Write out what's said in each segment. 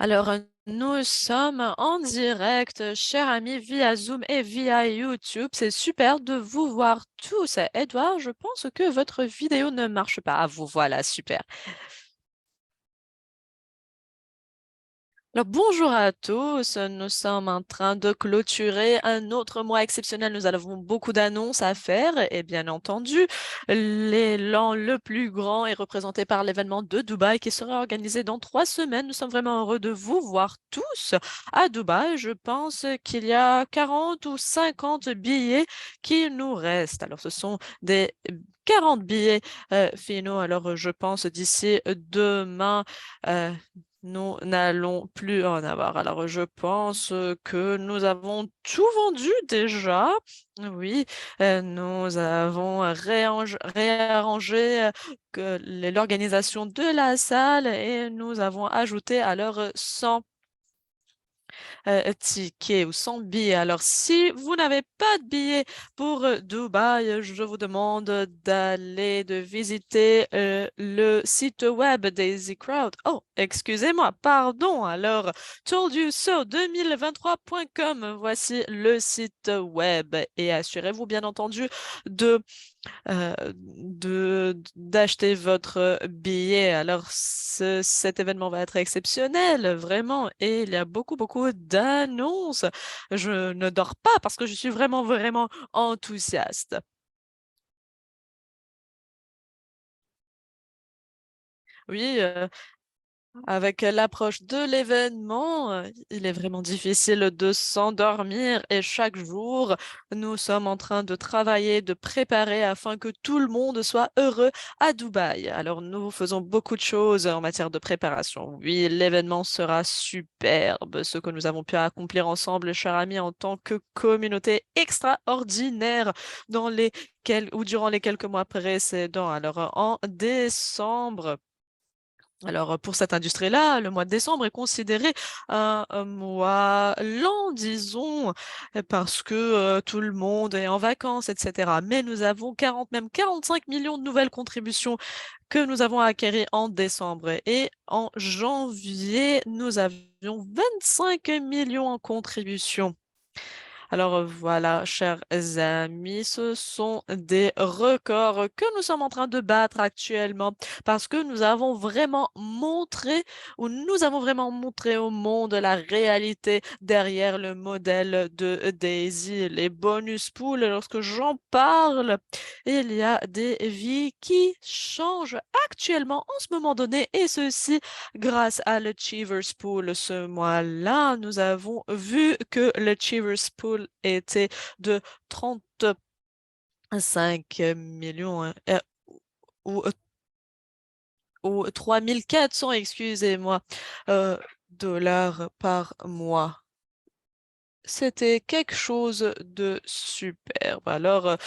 Alors, nous sommes en direct, chers amis, via Zoom et via YouTube. C'est super de vous voir tous. Edouard, je pense que votre vidéo ne marche pas. Ah, vous voilà, super. Alors, bonjour à tous. Nous sommes en train de clôturer un autre mois exceptionnel. Nous avons beaucoup d'annonces à faire et bien entendu, l'élan le plus grand est représenté par l'événement de Dubaï qui sera organisé dans 3 semaines. Nous sommes vraiment heureux de vous voir tous à Dubaï. Je pense qu'il y a 40 ou 50 billets qui nous restent. Alors, ce sont des 40 billets finaux. Alors, je pense d'ici demain. euh, nous n'allons plus en avoir. Alors, je pense que nous avons tout vendu déjà. Oui, nous avons réarrangé l'organisation de la salle et nous avons ajouté alors 100 tickets ou 100 billets. Alors, si vous n'avez pas de billets pour Dubaï, je vous demande de visiter le site web d'Easy Crowd. Oh, excusez-moi, pardon. Alors, told-you-so2023.com, voici le site web et assurez-vous bien entendu de d'acheter votre billet. Alors, cet événement va être exceptionnel, vraiment, et il y a beaucoup d'annonces. Je ne dors pas parce que je suis vraiment enthousiaste. Oui, avec l'approche de l'événement, il est vraiment difficile de s'endormir et chaque jour, nous sommes en train de travailler, de préparer afin que tout le monde soit heureux à Dubaï. Alors, nous faisons beaucoup de choses en matière de préparation. Oui, l'événement sera superbe, ce que nous avons pu accomplir ensemble, chers amis, en tant que communauté extraordinaire ou durant les quelques mois précédents. Alors, en décembre, alors, pour cette industrie-là, le mois de décembre est considéré un mois lent, disons, parce que tout le monde est en vacances, etc. Mais nous avons 40, même 45 millions de nouvelles contributions que nous avons acquéries en décembre. Et en janvier, nous avions 25 millions en contributions. Alors voilà, chers amis, ce sont des records que nous sommes en train de battre actuellement parce que nous avons vraiment montré au monde la réalité derrière le modèle de Daisy, les bonus pools. Lorsque j'en parle, il y a des vies qui changent actuellement en ce moment donné et ceci grâce à l'Achievers Pool. Ce mois-là, nous avons vu que l'Achievers Pool était de 35 millions ou, euh, ou 3400, excusez-moi, euh, dollars par mois. C'était quelque chose de superbe. Alors,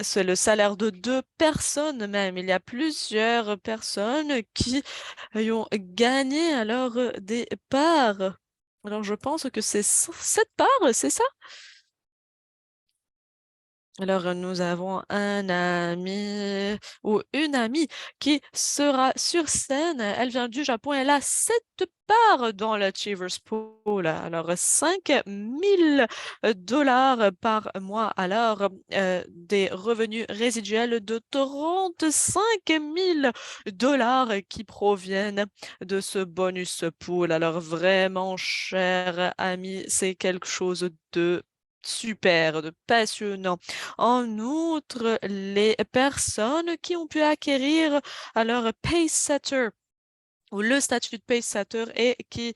c'est le salaire de 2 personnes même. Il y a plusieurs personnes qui ont gagné alors des parts. Alors je pense que c'est cette part, c'est ça? Alors nous avons un ami ou une amie qui sera sur scène. Elle vient du Japon. Elle a 7 parts dans l'Achievers Pool. Alors 5 000 dollars par mois. Alors des revenus résiduels de 35 000 dollars qui proviennent de ce bonus pool. Alors vraiment, cher ami, c'est quelque chose de super, de passionnant. En outre, les personnes qui ont pu acquérir alors PaceSetter ou le statut de pacesetter et qui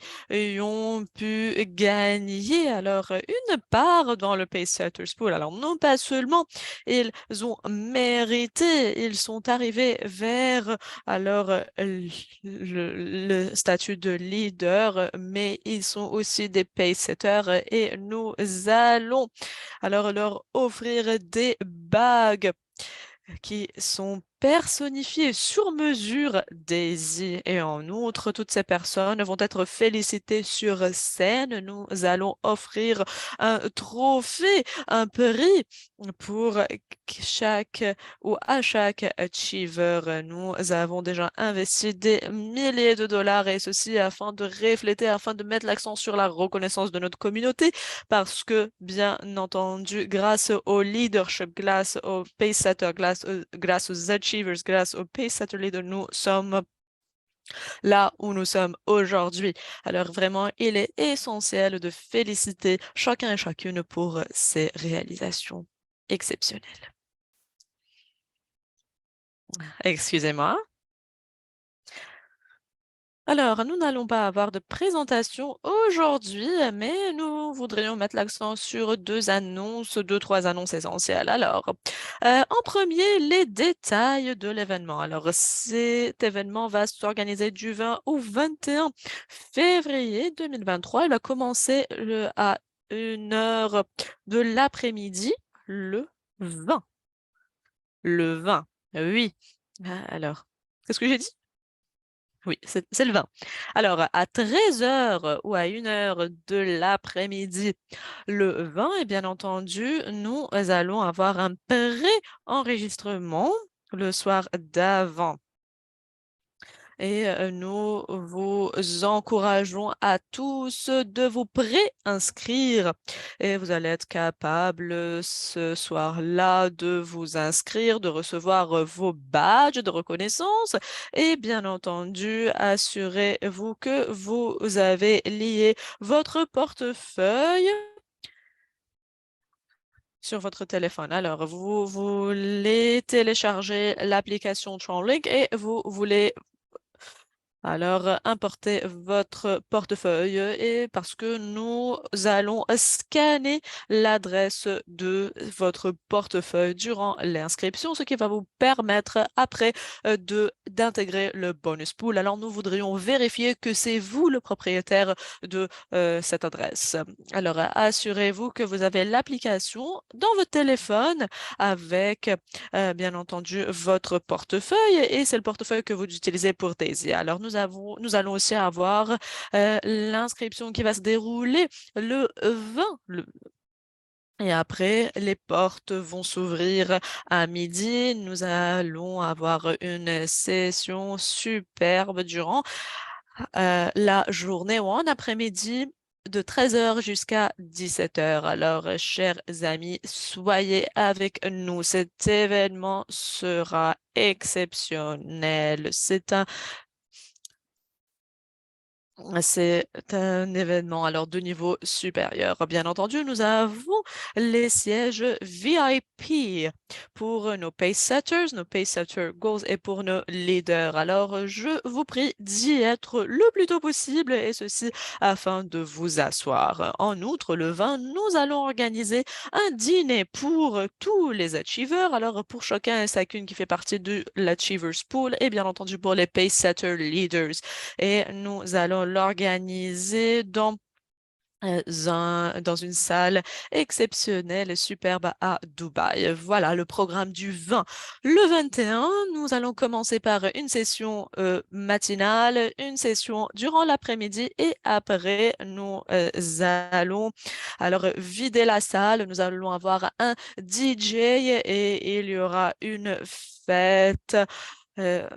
ont pu gagner alors une part dans le pacesetters pool. Alors non pas seulement ils ont mérité, ils sont arrivés vers alors le statut de leader, mais ils sont aussi des pacesetters et nous allons alors leur offrir des bagues qui sont personnifier sur mesure Daisy. Et en outre, toutes ces personnes vont être félicitées sur scène. Nous allons offrir un trophée, un prix pour chaque ou à chaque achiever. Nous avons déjà investi des milliers de dollars et ceci afin de refléter, afin de mettre l'accent sur la reconnaissance de notre communauté parce que, bien entendu, grâce au leadership, grâce aux pacesetters, grâce aux achievers, grâce aux pacesetter leaders, nous sommes là où nous sommes aujourd'hui. Alors vraiment, il est essentiel de féliciter chacun et chacune pour ces réalisations exceptionnelles. Excusez-moi. Alors, nous n'allons pas avoir de présentation aujourd'hui, mais nous voudrions mettre l'accent sur trois annonces essentielles. Alors, en premier, les détails de l'événement. Alors, cet événement va s'organiser du 20 au 21 février 2023. Il va commencer à 1 heure de l'après-midi, le 20. Le 20, oui. Alors, qu'est-ce que j'ai dit? Oui, c'est le 20. Alors, à 13 heures ou à 1 heure de l'après-midi, le 20, et bien entendu, nous allons avoir un pré-enregistrement le soir d'avant. Et nous vous encourageons à tous de vous préinscrire. Et vous allez être capable ce soir-là de vous inscrire, de recevoir vos badges de reconnaissance. Et bien entendu, assurez-vous que vous avez lié votre portefeuille sur votre téléphone. Alors, vous voulez télécharger l'application TronLink et vous voulez importez votre portefeuille et parce que nous allons scanner l'adresse de votre portefeuille durant l'inscription, ce qui va vous permettre après d'intégrer le bonus pool. Alors, nous voudrions vérifier que c'est vous le propriétaire de cette adresse. Alors, assurez-vous que vous avez l'application dans votre téléphone avec bien entendu, votre portefeuille et c'est le portefeuille que vous utilisez pour Daisy. Alors, nous allons aussi avoir l'inscription qui va se dérouler le 20. Et après, les portes vont s'ouvrir à midi. Nous allons avoir une session superbe durant la journée ou en après-midi de 13 heures jusqu'à 17 heures. Alors, chers amis, soyez avec nous. Cet événement sera exceptionnel. C'est un événement alors de niveau supérieur. Bien entendu, nous avons les sièges VIP pour nos pace setters, nos pace setter goals et pour nos leaders. Alors, je vous prie d'y être le plus tôt possible et ceci afin de vous asseoir. En outre, le 20, nous allons organiser un dîner pour tous les achievers. Alors, pour chacun et chacune qui fait partie de l'Achievers Pool et bien entendu pour les pace setter leaders et nous allons l'organiser dans une salle exceptionnelle et superbe à Dubaï. Voilà le programme du 20. Le 21, nous allons commencer par une session matinale, une session durant l'après-midi et après, nous allons vider la salle. Nous allons avoir un DJ et il y aura une fête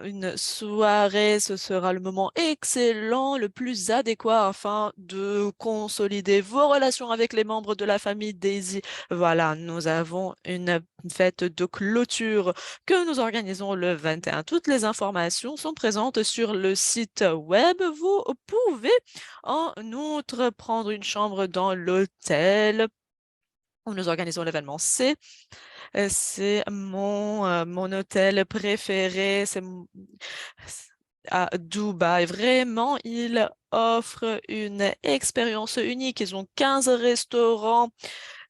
une soirée, ce sera le moment excellent, le plus adéquat afin de consolider vos relations avec les membres de la famille Daisy. Voilà, nous avons une fête de clôture que nous organisons le 21. Toutes les informations sont présentes sur le site web. Vous pouvez en outre prendre une chambre dans l'hôtel où nous organisons l'événement. C'est mon hôtel préféré. À Dubaï. Vraiment, il offrent une expérience unique. Ils ont 15 restaurants.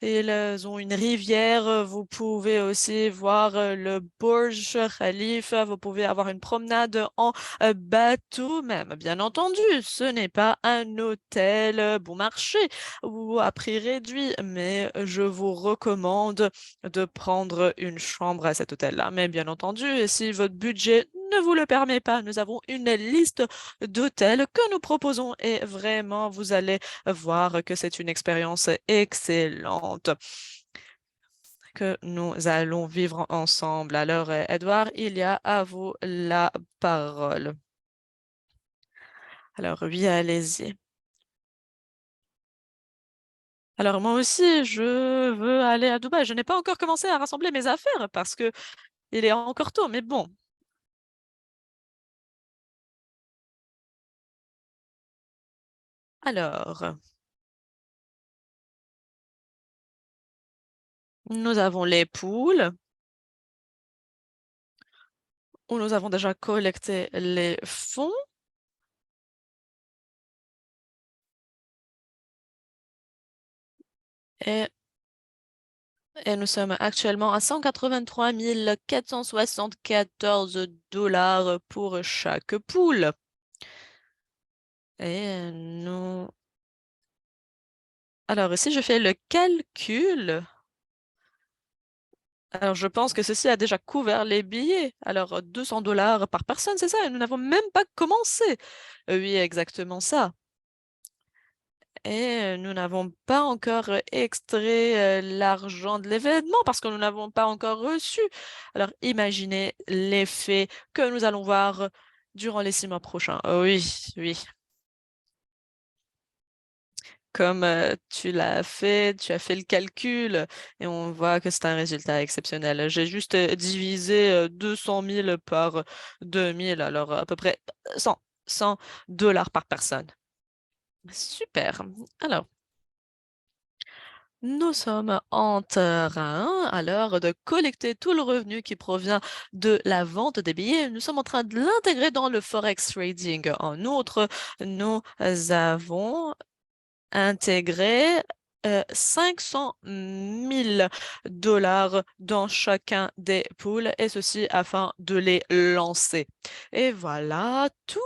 Ils ont une rivière. Vous pouvez aussi voir le Burj Khalifa. Vous pouvez avoir une promenade en bateau même. Bien entendu, ce n'est pas un hôtel bon marché ou à prix réduit, mais je vous recommande de prendre une chambre à cet hôtel-là. Mais bien entendu, si votre budget ne vous le permet pas, nous avons une liste d'hôtels que nous proposons et vraiment, vous allez voir que c'est une expérience excellente que nous allons vivre ensemble. Alors, Edouard, il y a à vous la parole. Alors, oui, allez-y. Alors, moi aussi, je veux aller à Dubaï. Je n'ai pas encore commencé à rassembler mes affaires parce que il est encore tôt, mais bon. Alors, nous avons les poules où nous avons déjà collecté les fonds et Et nous sommes actuellement à 183 474 dollars pour chaque poule. Et nous... Alors, si je fais le calcul, alors je pense que ceci a déjà couvert les billets. Alors, 200 dollars par personne, c'est ça? Et nous n'avons même pas commencé. Oui, exactement ça. Et nous n'avons pas encore extrait l'argent de l'événement parce que nous n'avons pas encore reçu. Alors, imaginez l'effet que nous allons voir durant les 6 mois prochains. Oui, oui. Comme tu as fait le calcul et on voit que c'est un résultat exceptionnel. J'ai juste divisé 200 000 par 2000, alors à peu près 100 dollars par personne. Super. Alors, nous sommes en train alors de collecter tout le revenu qui provient de la vente des billets. Nous sommes en train de l'intégrer dans le forex trading. En outre, nous avons intégrer 500 000 dollars dans chacun des pools et ceci afin de les lancer. Et voilà, tout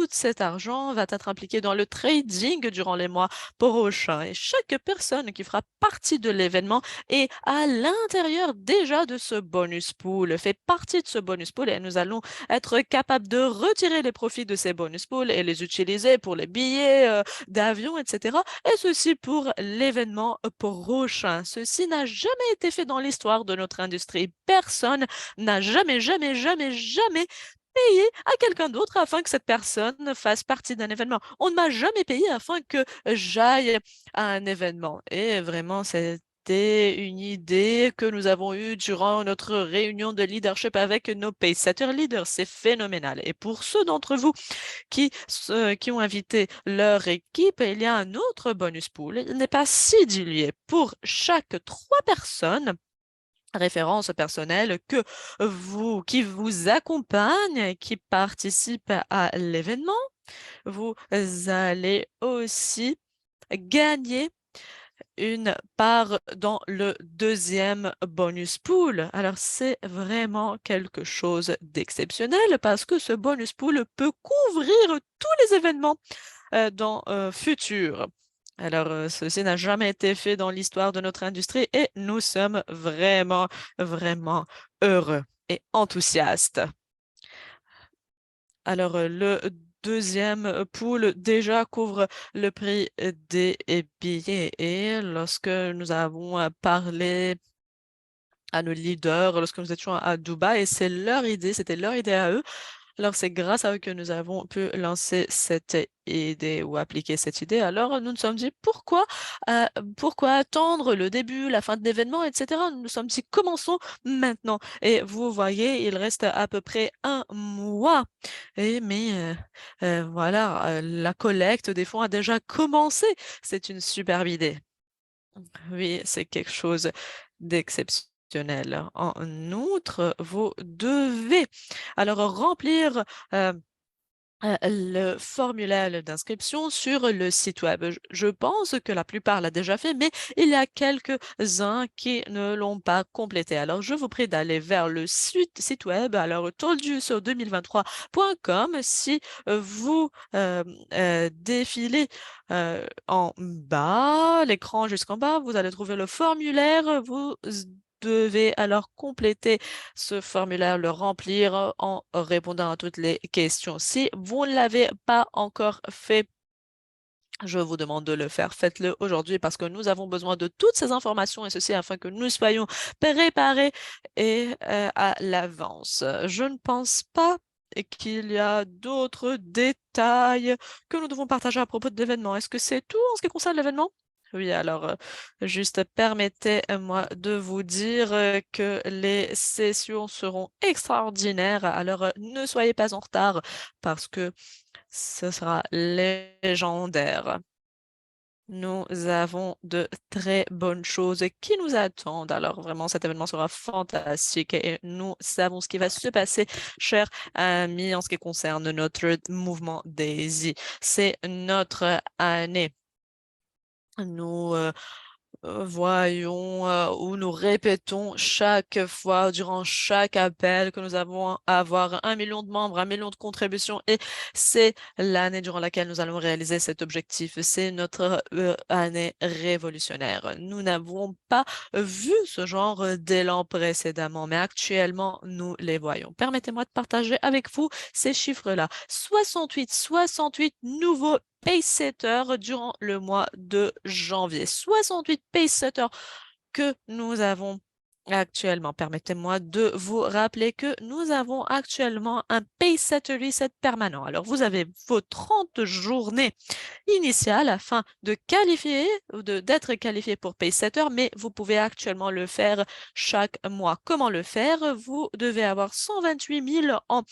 cet argent va être impliqué dans le trading durant les mois prochains. Et chaque personne qui fera partie de l'événement est à l'intérieur déjà de ce bonus pool, fait partie de ce bonus pool et nous allons être capables de retirer les profits de ces bonus pools et les utiliser pour les billets d'avion, etc. Et ceci pour l'événement prochain. Ceci n'a jamais été fait dans l'histoire de notre industrie. Personne n'a jamais, jamais, jamais, jamais payé à quelqu'un d'autre afin que cette personne fasse partie d'un événement. On ne m'a jamais payé afin que j'aille à un événement. Et vraiment, c'était une idée que nous avons eue durant notre réunion de leadership avec nos paysetter leaders. C'est phénoménal. Et pour ceux d'entre vous qui ont invité leur équipe, il y a un autre bonus pool. Il n'est pas si dilué. Pour chaque 3 personnes, référence personnelle qui vous accompagnent, qui participent à l'événement, vous allez aussi gagner une part dans le deuxième bonus pool. Alors, c'est vraiment quelque chose d'exceptionnel parce que ce bonus pool peut couvrir tous les événements dans futur. Alors, ceci n'a jamais été fait dans l'histoire de notre industrie et nous sommes vraiment, vraiment heureux et enthousiastes. Alors, le deuxième pool déjà couvre le prix des billets et lorsque nous avons parlé à nos leaders, lorsque nous étions à Dubaï, et c'est leur idée, c'était leur idée à eux, alors, c'est grâce à eux que nous avons pu lancer cette idée ou appliquer cette idée. Alors, nous nous sommes dit euh, pourquoi attendre le début, la fin de l'événement, etc. Nous nous sommes dit commençons maintenant. Et vous voyez, il reste à peu près un mois. Mais voilà, la collecte des fonds a déjà commencé. C'est une superbe idée. Oui, c'est quelque chose d'exceptionnel. En outre, vous devez alors remplir le formulaire d'inscription sur le site web. Je pense que la plupart l'a déjà fait, mais il y a quelques-uns qui ne l'ont pas complété. Alors, je vous prie d'aller vers le site web, alors tolduso2023.com. Si vous défilez en bas, l'écran jusqu'en bas, vous allez trouver le formulaire. Vous devez alors compléter ce formulaire, le remplir en répondant à toutes les questions. Si vous ne l'avez pas encore fait, je vous demande de le faire. Faites-le aujourd'hui parce que nous avons besoin de toutes ces informations et ceci afin que nous soyons préparés et à l'avance. Je ne pense pas qu'il y a d'autres détails que nous devons partager à propos de l'événement. Est-ce que c'est tout en ce qui concerne l'événement? Oui, alors juste permettez-moi de vous dire que les sessions seront extraordinaires. Alors ne soyez pas en retard parce que ce sera légendaire. Nous avons de très bonnes choses qui nous attendent. Alors vraiment, cet événement sera fantastique et nous savons ce qui va se passer, chers amis, en ce qui concerne notre mouvement Daisy. C'est notre année. Nous voyons ou nous répétons chaque fois, durant chaque appel, que nous avons à avoir 1 million de membres, 1 million de contributions et c'est l'année durant laquelle nous allons réaliser cet objectif. C'est notre année révolutionnaire. Nous n'avons pas vu ce genre d'élan précédemment, mais actuellement, nous les voyons. Permettez-moi de partager avec vous ces chiffres-là. 68 nouveaux pacesetters durant le mois de janvier. 68 pacesetters que nous avons actuellement. Permettez-moi de vous rappeler que nous avons actuellement un pacesetter reset permanent. Alors, vous avez vos 30 journées initiales afin de qualifier ou d'être qualifié pour pacesetter, mais vous pouvez actuellement le faire chaque mois. Comment le faire? Vous devez avoir 128 000 en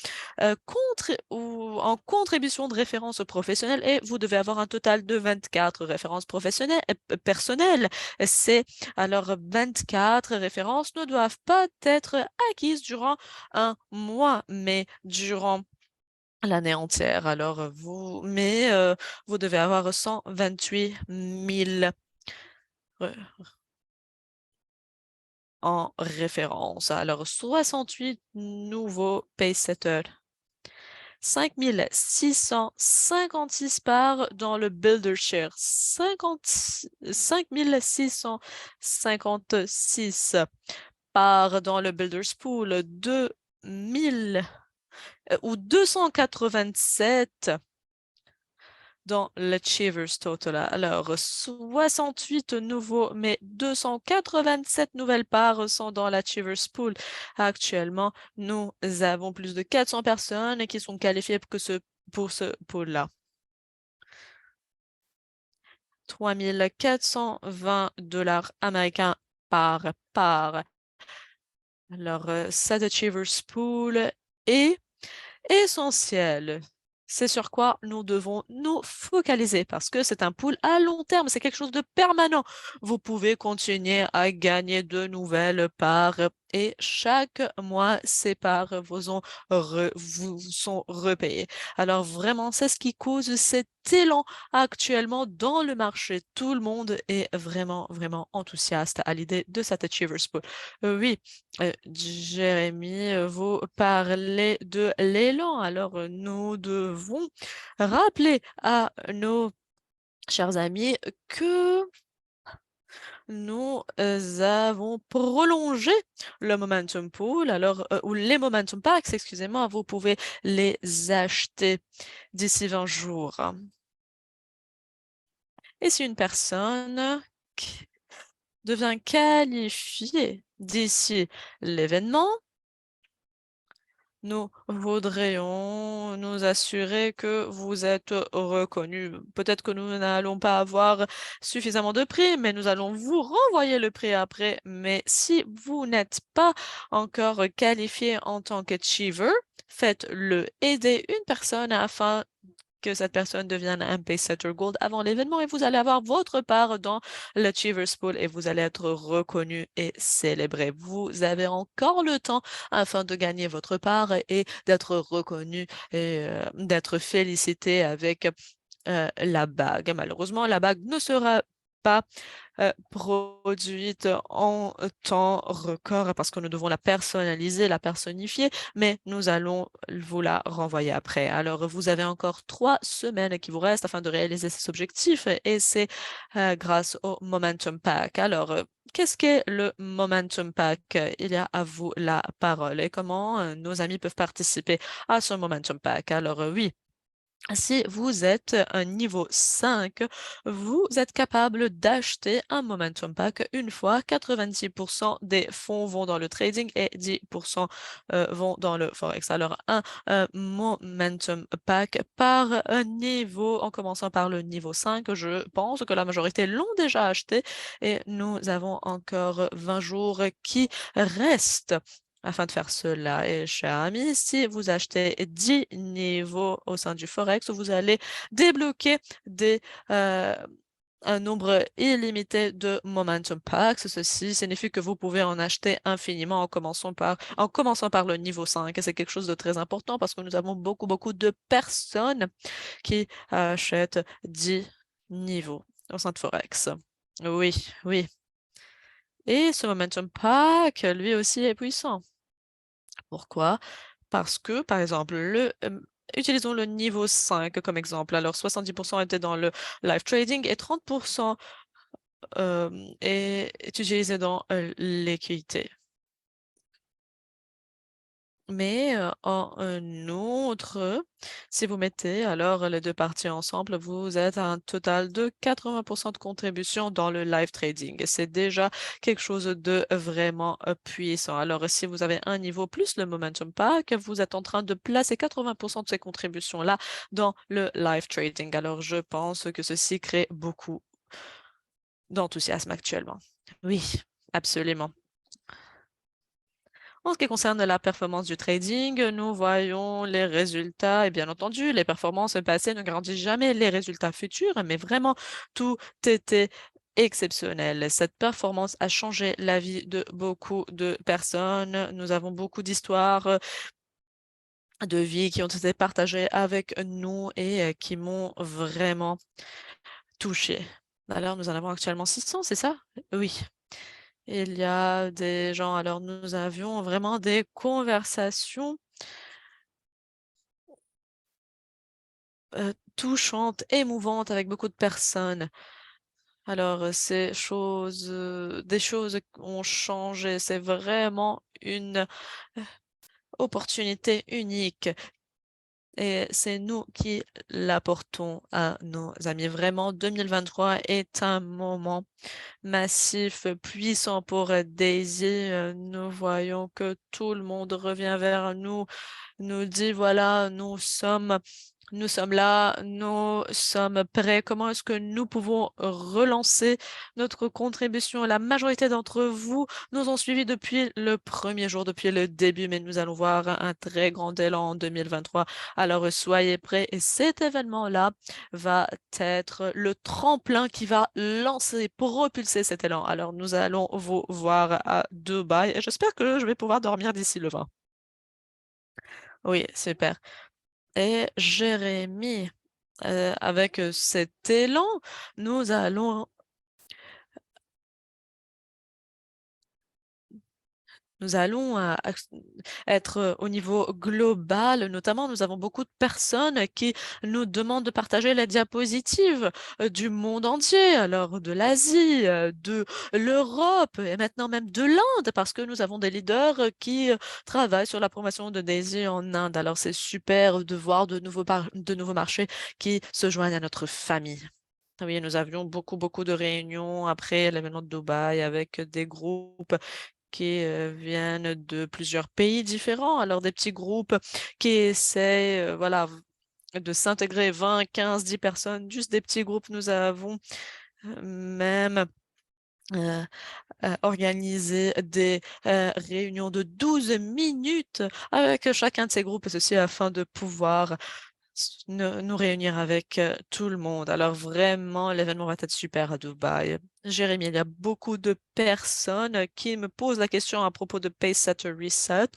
contribution de référence professionnelle et vous devez avoir un total de 24 références professionnelles, personnelles. C'est alors 24 références ne doivent pas être acquises durant un mois, mais durant l'année entière. Alors vous devez avoir 128 000 en référence. Alors 68 nouveaux pacesetters. 5656 parts dans le Buildershare. 5656 parts dans le Builders Pool. 2000 ou 287 dans l'Achievers Total. Alors, 68 nouveaux, mais 287 nouvelles parts sont dans l'Achievers Pool. Actuellement, nous avons plus de 400 personnes qui sont qualifiées pour ce pool-là. 3420 $ américains par part. Alors, cet Achievers Pool est essentiel. C'est sur quoi nous devons nous focaliser parce que c'est un pool à long terme, c'est quelque chose de permanent. Vous pouvez continuer à gagner de nouvelles parts et chaque mois, ces parts vous sont repayées. Alors vraiment, c'est ce qui cause cet élan actuellement dans le marché. Tout le monde est vraiment, vraiment enthousiaste à l'idée de cet Achievers Pool. Oui, Jérémy, vous parlez de l'élan. Alors, nous devons rappeler à nos chers amis que nous avons prolongé le Momentum Pool, alors, ou les Momentum Packs, excusez-moi, vous pouvez les acheter d'ici 20 jours. Et si une personne devient qualifiée d'ici l'événement, nous voudrions nous assurer que vous êtes reconnu. Peut-être que nous n'allons pas avoir suffisamment de prix, mais nous allons vous renvoyer le prix après. Mais si vous n'êtes pas encore qualifié en tant qu'achiever, faites-le. Aidez une personne afin que cette personne devienne un Pacesetter Gold avant l'événement et vous allez avoir votre part dans l'Achievers Pool et vous allez être reconnu et célébré. Vous avez encore le temps afin de gagner votre part et d'être reconnu et d'être félicité avec la bague. Malheureusement, la bague ne sera pas produite en temps record parce que nous devons la personnaliser, la personnifier, mais nous allons vous la renvoyer après. Alors, vous avez encore 3 semaines qui vous restent afin de réaliser ces objectifs et c'est grâce au Momentum Pack. Alors, qu'est-ce qu'est le Momentum Pack? Il y a à vous la parole et comment nos amis peuvent participer à ce Momentum Pack. Alors, oui. Si vous êtes un niveau 5, vous êtes capable d'acheter un Momentum Pack une fois. 90% des fonds vont dans le trading et 10% vont dans le Forex. Alors, un Momentum Pack par niveau, en commençant par le niveau 5, je pense que la majorité l'ont déjà acheté et nous avons encore 20 jours qui restent afin de faire cela. Et cher ami, si vous achetez 10 niveaux au sein du Forex, vous allez débloquer euh, un nombre illimité de Momentum Packs. Ceci signifie que vous pouvez en acheter infiniment en commençant par le niveau 5. Et c'est quelque chose de très important parce que nous avons beaucoup de personnes qui achètent 10 niveaux au sein de Forex. Oui, oui. Et ce Momentum Pack, lui aussi, est puissant. Pourquoi? Parce que, par exemple, utilisons le niveau 5 comme exemple. Alors, 70% étaient dans le live trading et 30% est utilisé dans l'équité. Mais en un autre, si vous mettez alors les deux parties ensemble, vous êtes à un total de 80% de contribution dans le live trading. Et c'est déjà quelque chose de vraiment puissant. Alors, si vous avez un niveau plus le Momentum Pack, vous êtes en train de placer 80% de ces contributions-là dans le live trading. Alors, je pense que ceci crée beaucoup d'enthousiasme actuellement. Oui, absolument. En ce qui concerne la performance du trading, nous voyons les résultats et bien entendu, les performances passées ne garantissent jamais les résultats futurs, mais vraiment, tout était exceptionnel. Cette performance a changé la vie de beaucoup de personnes. Nous avons beaucoup d'histoires de vie qui ont été partagées avec nous et qui m'ont vraiment touchée. Alors, nous en avons actuellement 600, c'est ça? Oui. Il y a des gens, alors nous avions vraiment des conversations touchantes, émouvantes avec beaucoup de personnes. Alors, des choses ont changé. C'est vraiment une opportunité unique et c'est nous qui l'apportons à nos amis. Vraiment, 2023 est un moment massif, puissant pour Daisy. Nous voyons que tout le monde revient vers nous, nous dit, voilà, nous sommes là, nous sommes prêts. Comment est-ce que nous pouvons relancer notre contribution? La majorité d'entre vous nous ont suivis depuis le premier jour, depuis le début, mais nous allons voir un très grand élan en 2023. Alors soyez prêts et cet événement-là va être le tremplin qui va lancer, propulser cet élan. Alors nous allons vous voir à Dubaï et j'espère que je vais pouvoir dormir d'ici le 20. Oui, super. Et Jérémie, avec cet élan, nous allons nous allons, être au niveau global. Notamment, nous avons beaucoup de personnes qui nous demandent de partager les diapositives, du monde entier, alors de l'Asie, de l'Europe et maintenant même de l'Inde parce que nous avons des leaders, qui, travaillent sur la promotion de Daisy en Inde. Alors c'est super de voir de nouveaux marchés qui se joignent à notre famille. Oui, nous avions beaucoup de réunions après l'événement de Dubaï avec des groupes qui viennent de plusieurs pays différents. Alors des petits groupes qui essaient, voilà, de s'intégrer 20, 15, 10 personnes, juste des petits groupes. Nous avons même euh, organisé des réunions de 12 minutes avec chacun de ces groupes, ceci afin de pouvoir nous réunir avec tout le monde. Alors vraiment, l'événement va être super à Dubaï. Jérémy, il y a beaucoup de personnes qui me posent la question à propos de Pacesetter Reset.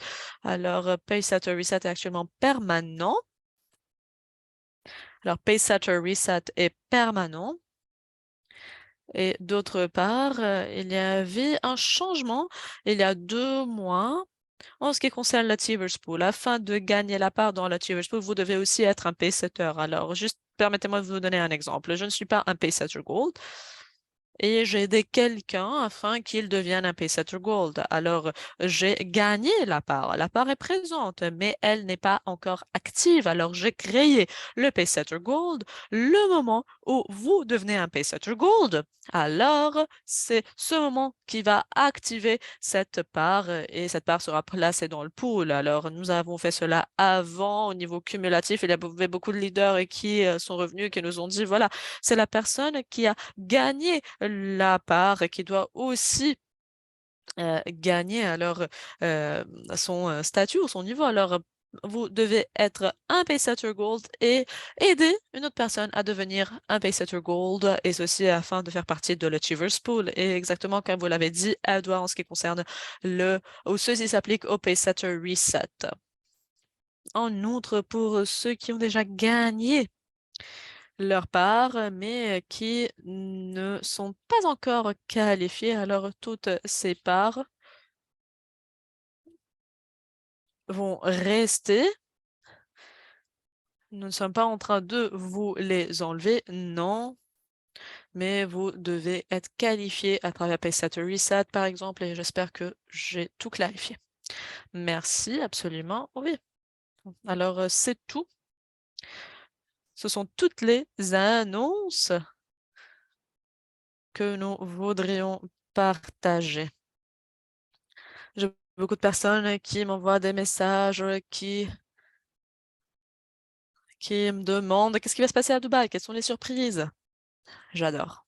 Alors, Pacesetter Reset est actuellement permanent. Alors, Pacesetter Reset est permanent. Et d'autre part, il y avait un changement il y a 2 mois en ce qui concerne l'Achievers Pool. Afin de gagner la part dans l'Achievers Pool, vous devez aussi être un pacesetter. Alors, juste permettez-moi de vous donner un exemple. Je ne suis pas un pacesetter Gold et j'ai aidé quelqu'un afin qu'il devienne un Pacesetter Gold. Alors, j'ai gagné la part. La part est présente, mais elle n'est pas encore active. Alors, j'ai créé le Pacesetter Gold le moment où vous devenez un Pacesetter Gold. Alors, c'est ce moment qui va activer cette part et cette part sera placée dans le pool. Alors, nous avons fait cela avant au niveau cumulatif. Il y avait beaucoup de leaders qui sont revenus et qui nous ont dit, voilà, c'est la personne qui a gagné la part et qui doit aussi gagner alors son statut ou son niveau. Alors, vous devez être un Pacesetter Gold et aider une autre personne à devenir un Pacesetter Gold, et ceci afin de faire partie de l'Achievers Pool. Et exactement comme vous l'avez dit, Edouard, en ce qui concerne ou ceci s'applique au Pacesetter Reset. En outre, pour ceux qui ont déjà gagné leur part, mais qui ne sont pas encore qualifiés, alors toutes ces parts vont rester. Nous ne sommes pas en train de vous les enlever, non, mais vous devez être qualifié à travers Pacesetter Reset, par exemple, et j'espère que j'ai tout clarifié. Merci, absolument, oui. Alors, c'est tout. Ce sont toutes les annonces que nous voudrions partager. J'ai beaucoup de personnes qui m'envoient des messages, qui me demandent qu'est-ce qui va se passer à Dubaï, quelles sont les surprises. J'adore.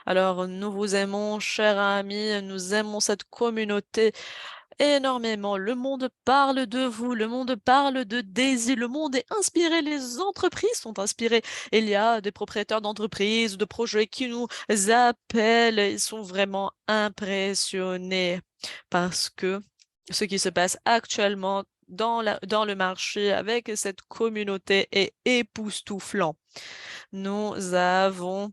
Alors, nous vous aimons, chers amis, nous aimons cette communauté énormément. Le monde parle de vous, le monde parle de Daisy, le monde est inspiré, les entreprises sont inspirées. Il y a des propriétaires d'entreprises, de projets qui nous appellent, ils sont vraiment impressionnés parce que ce qui se passe actuellement dans le marché avec cette communauté est époustouflant. Nous avons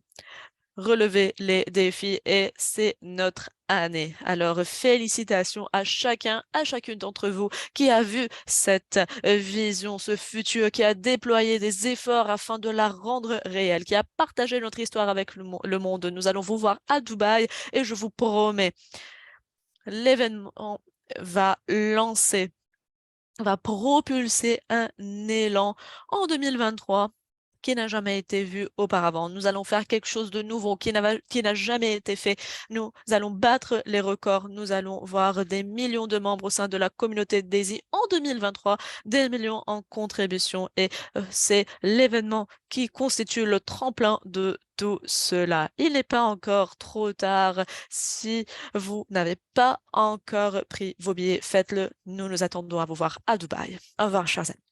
relevé les défis et c'est notre année. Alors, félicitations à chacun, à chacune d'entre vous qui a vu cette vision, ce futur, qui a déployé des efforts afin de la rendre réelle, qui a partagé notre histoire avec le monde. Nous allons vous voir à Dubaï et je vous promets, l'événement va lancer, va propulser un élan en 2023 qui n'a jamais été vu auparavant. Nous allons faire quelque chose de nouveau qui n'a jamais été fait. Nous allons battre les records. Nous allons voir des millions de membres au sein de la communauté Daisy en 2023, des millions en contribution. Et c'est l'événement qui constitue le tremplin de tout cela. Il n'est pas encore trop tard. Si vous n'avez pas encore pris vos billets, faites-le. Nous nous attendons à vous voir à Dubaï. Au revoir, chers amis.